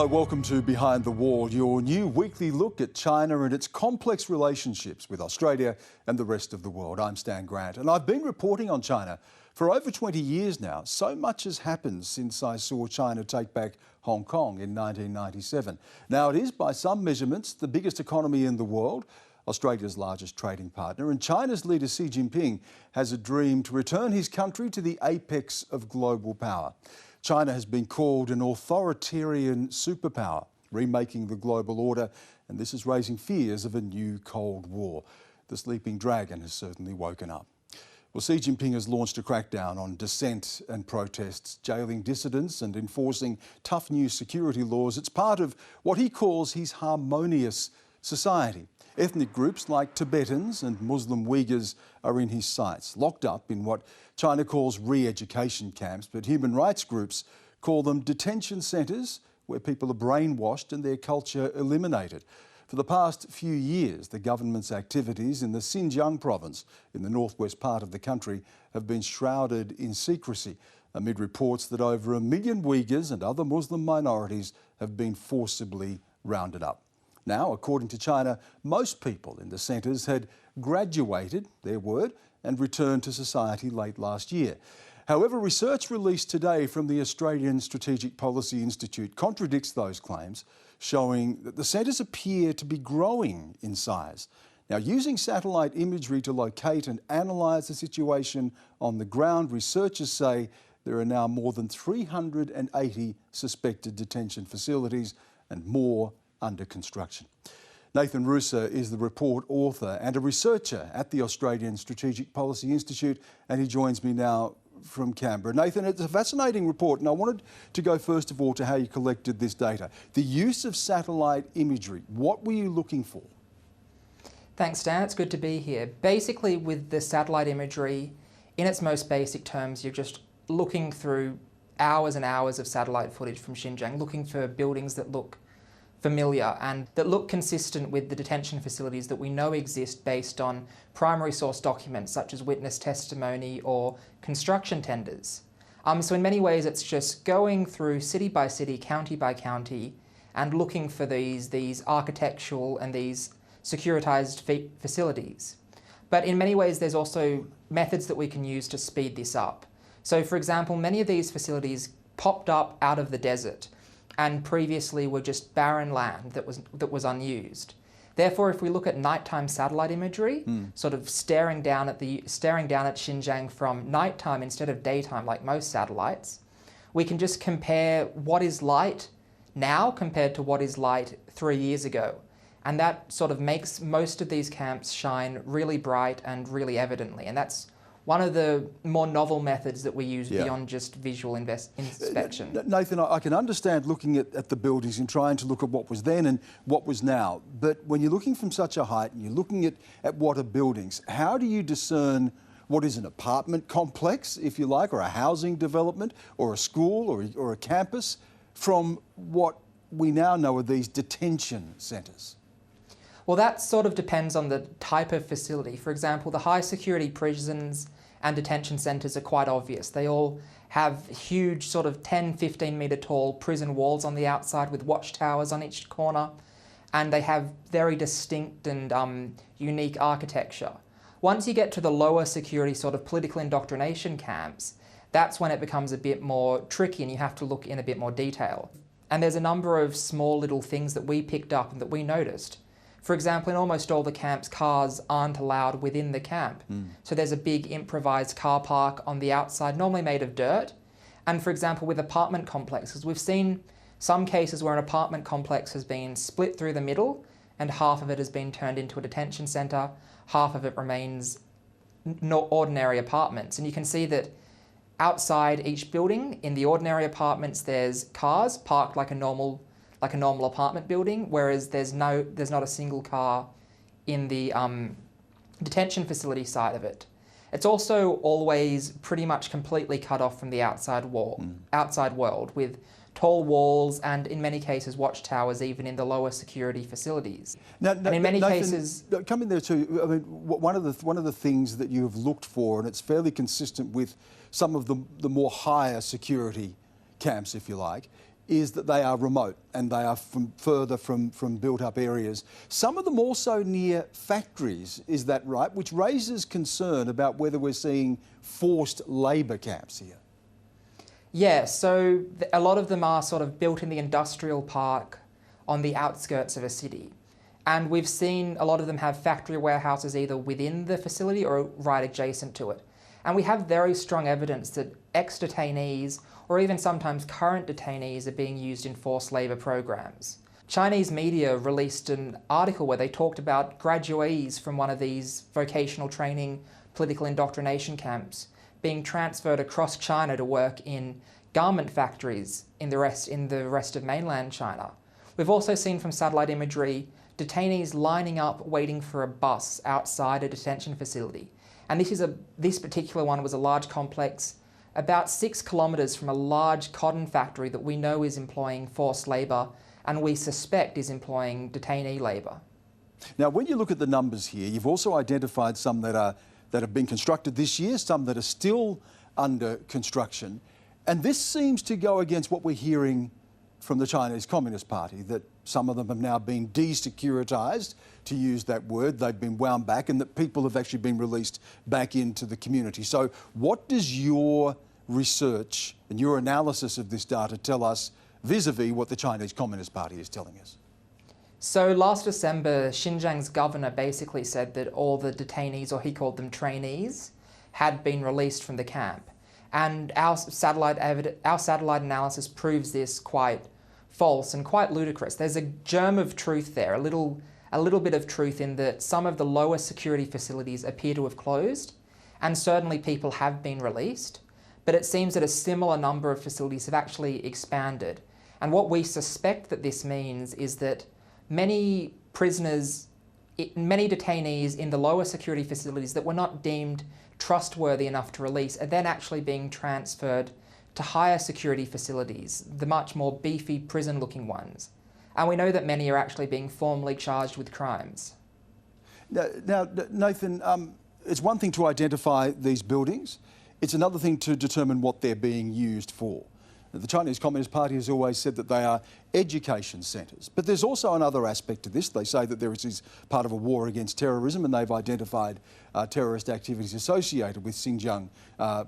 Hello, welcome to Behind the Wall, your new weekly look at China and its complex relationships with Australia and the rest of the world. I'm Stan Grant, and I've been reporting on China for over 20 years now. So much has happened since I saw China take back Hong Kong in 1997. Now, it is, by some measurements, the biggest economy in the world, Australia's largest trading partner, and China's leader Xi Jinping has a dream to return his country to the apex of global power. China has been called an authoritarian superpower, remaking the global order, and this is raising fears of a new Cold War. The sleeping dragon has certainly woken up. Well, Xi Jinping has launched a crackdown on dissent and protests, jailing dissidents and enforcing tough new security laws. It's part of what he calls his harmonious society. Ethnic groups like Tibetans and Muslim Uyghurs are in his sights, locked up in what China calls re-education camps, but human rights groups call them detention centres where people are brainwashed and their culture eliminated. For the past few years, the government's activities in the Xinjiang province, in the northwest part of the country, have been shrouded in secrecy, amid reports that over 1 million Uyghurs and other Muslim minorities have been forcibly rounded up. Now, according to China, most people in the centres had graduated, their word, and returned to society late last year. However, research released today from the Australian Strategic Policy Institute contradicts those claims, showing that the centres appear to be growing in size. Now, using satellite imagery to locate and analyse the situation on the ground, researchers say there are now more than 380 suspected detention facilities and more under construction. Nathan Ruser is the report author and a researcher at the Australian Strategic Policy Institute, and he joins me now from Canberra. Nathan, it's a fascinating report, and I wanted to go first of all to how you collected this data. The use of satellite imagery, what were you looking for? Thanks, Stan. It's good to be here. Basically, with the satellite imagery, in its most basic terms, you're just looking through hours and hours of satellite footage from Xinjiang, looking for buildings that look familiar and that look consistent with the detention facilities that we know exist based on primary source documents such as witness testimony or construction tenders. So in many ways it's just going through city by city, county by county, and looking for these architectural and these securitized facilities. But in many ways there's also methods that we can use to speed this up. So for example, many of these facilities popped up out of the desert and previously were just barren land that was unused. Therefore, if we look at nighttime satellite imagery, sort of staring down at Xinjiang from nighttime instead of daytime like most satellites, we can just compare what is light now compared to what is light 3 years ago. And that sort of makes most of these camps shine really bright and really evidently. And that's one of the more novel methods that we use beyond just visual inspection. Nathan, I can understand looking at the buildings and trying to look at what was then and what was now. But when you're looking from such a height and you're looking at what are buildings, how do you discern what is an apartment complex, if you like, or a housing development, or a school, or a campus, from what we now know are these detention centres? Well, that sort of depends on the type of facility. For example, the high security prisons and detention centres are quite obvious. They all have huge sort of 10, 15 metre tall prison walls on the outside with watchtowers on each corner, and they have very distinct and unique architecture. Once you get to the lower security sort of political indoctrination camps, that's when it becomes a bit more tricky and you have to look in a bit more detail. And there's a number of small little things that we picked up and that we noticed. For example, in almost all the camps, cars aren't allowed within the camp. So there's a big improvised car park on the outside, normally made of dirt. And for example, with apartment complexes, we've seen some cases where an apartment complex has been split through the middle and half of it has been turned into a detention centre, half of it remains ordinary apartments. And you can see that outside each building, in the ordinary apartments, there's cars parked like a normal apartment building, whereas there's not a single car in the detention facility side of it. It's also always pretty much completely cut off from the outside world, with tall walls and, in many cases, watchtowers even in the lower security facilities. Now, and in many cases, come in there too. I mean, one of the things that you have looked for, and it's fairly consistent with some of the more higher security camps, if you like, is that they are remote and they are further from built-up areas. Some of them also near factories, is that right? Which raises concern about whether we're seeing forced labour camps here. Yeah, so a lot of them are sort of built in the industrial park on the outskirts of a city. And we've seen a lot of them have factory warehouses either within the facility or right adjacent to it. And we have very strong evidence that ex-detainees or even sometimes current detainees are being used in forced labour programs. Chinese media released an article where they talked about graduates from one of these vocational training political indoctrination camps being transferred across China to work in garment factories in the rest of mainland China. We've also seen from satellite imagery detainees lining up waiting for a bus outside a detention facility. And this particular one was a large complex about 6 kilometres from a large cotton factory that we know is employing forced labour and we suspect is employing detainee labour. Now, when you look at the numbers here, you've also identified some that have been constructed this year, some that are still under construction. And this seems to go against what we're hearing from the Chinese Communist Party, that some of them have now been de-securitized, to use that word, they've been wound back, and that people have actually been released back into the community. So what does your research and your analysis of this data tell us vis-a-vis what the Chinese Communist Party is telling us? So last December, Xinjiang's governor basically said that all the detainees, or he called them trainees, had been released from the camp. And our satellite analysis proves this quite false and quite ludicrous. There's a germ of truth there, a little bit of truth in that some of the lower security facilities appear to have closed, and certainly people have been released, but it seems that a similar number of facilities have actually expanded. And what we suspect that this means is that many prisoners, many detainees in the lower security facilities that were not deemed trustworthy enough to release are then actually being transferred to higher security facilities, the much more beefy prison-looking ones. And we know that many are actually being formally charged with crimes. Now Nathan, it's one thing to identify these buildings, it's another thing to determine what they're being used for. The Chinese Communist Party has always said that they are education centres. But there's also another aspect to this. They say that this is part of a war against terrorism, and they've identified terrorist activities associated with Xinjiang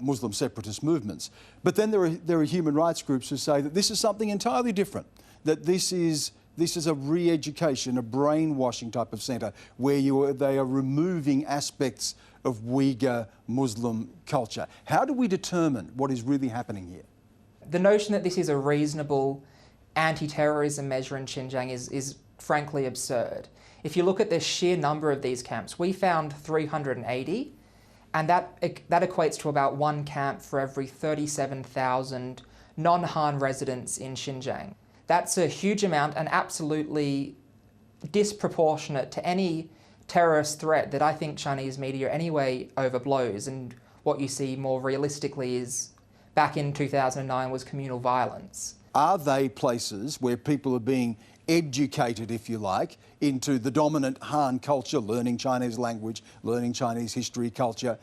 Muslim separatist movements. But then there are human rights groups who say that this is something entirely different, that this is a re-education, a brainwashing type of centre where they are removing aspects of Uyghur Muslim culture. How do we determine what is really happening here? The notion that this is a reasonable anti-terrorism measure in Xinjiang is frankly absurd. If you look at the sheer number of these camps, we found 380, and that equates to about one camp for every 37,000 non-Han residents in Xinjiang. That's a huge amount and absolutely disproportionate to any terrorist threat that I think Chinese media anyway overblows, and what you see more realistically is back in 2009 was communal violence. Are they places where people are being educated, if you like, into the dominant Han culture, learning Chinese language, learning Chinese history, culture,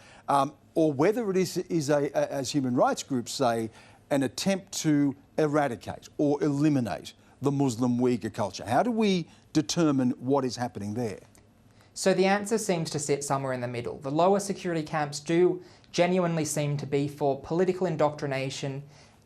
or whether it is as human rights groups say, an attempt to eradicate or eliminate the Muslim Uyghur culture? How do we determine what is happening there? So the answer seems to sit somewhere in the middle. The lower security camps do genuinely seem to be for political indoctrination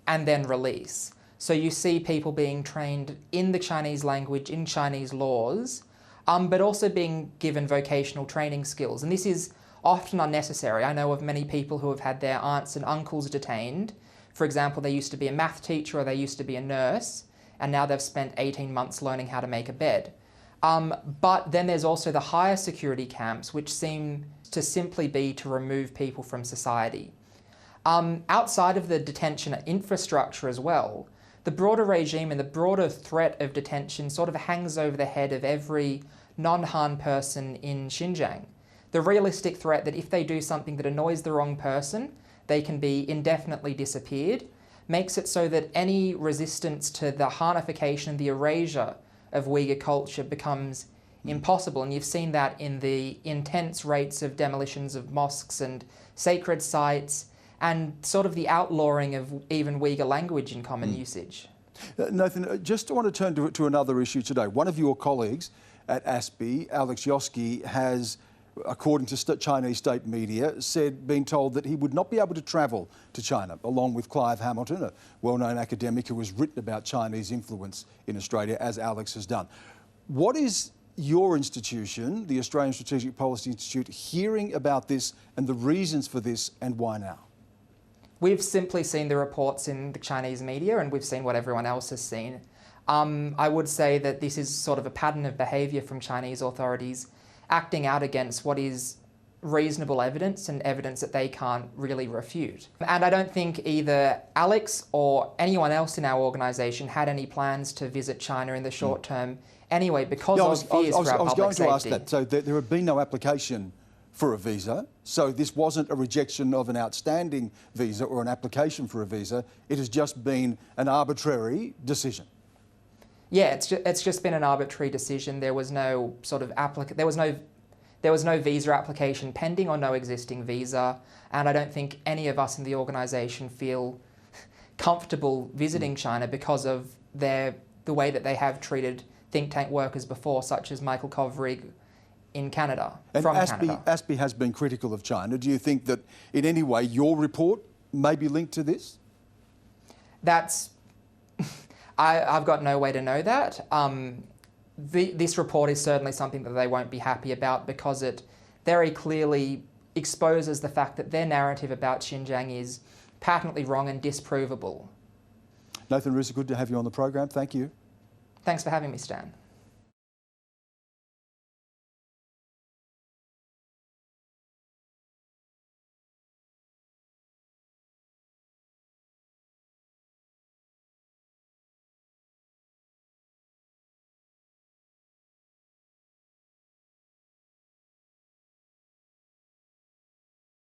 and then release. So you see people being trained in the Chinese language, in Chinese laws, but also being given vocational training skills. And this is often unnecessary. I know of many people who have had their aunts and uncles detained. For example, they used to be a math teacher or they used to be a nurse, and now they've spent 18 months learning how to make a bed. But then there's also the higher security camps, which seem to simply be to remove people from society. Outside of the detention infrastructure as well, the broader regime and the broader threat of detention sort of hangs over the head of every non-Han person in Xinjiang. The realistic threat that if they do something that annoys the wrong person, they can be indefinitely disappeared, makes it so that any resistance to the Hanification and the erasure of Uyghur culture becomes impossible. And you've seen that in the intense rates of demolitions of mosques and sacred sites, and sort of the outlawing of even Uyghur language in common usage. Nathan, just want to turn to another issue today. One of your colleagues at ASPI, Alex Yoski, has, according to Chinese state media, been told that he would not be able to travel to China, along with Clive Hamilton, a well-known academic who has written about Chinese influence in Australia, as Alex has done. What is your institution, the Australian Strategic Policy Institute, hearing about this and the reasons for this, and why now? We've simply seen the reports in the Chinese media, and we've seen what everyone else has seen. I would say that this is sort of a pattern of behaviour from Chinese authorities acting out against what is reasonable evidence and evidence that they can't really refute. And I don't think either Alex or anyone else in our organisation had any plans to visit China in the short term anyway, because of fears for our public safety. I was going to ask that. So there had been no application for a visa, so this wasn't a rejection of an outstanding visa or an application for a visa. It has just been an arbitrary decision. Yeah, it's just been an arbitrary decision. There was no sort of there was no visa application pending or no existing visa, and I don't think any of us in the organisation feel comfortable visiting China because of the way that they have treated think tank workers before, such as Michael Kovrig in Canada, from Canada. ASPI has been critical of China. Do you think that in any way your report may be linked to this? I've got no way to know that. This report is certainly something that they won't be happy about, because it very clearly exposes the fact that their narrative about Xinjiang is patently wrong and disprovable. Nathan Ruser, good to have you on the program. Thank you. Thanks for having me, Stan.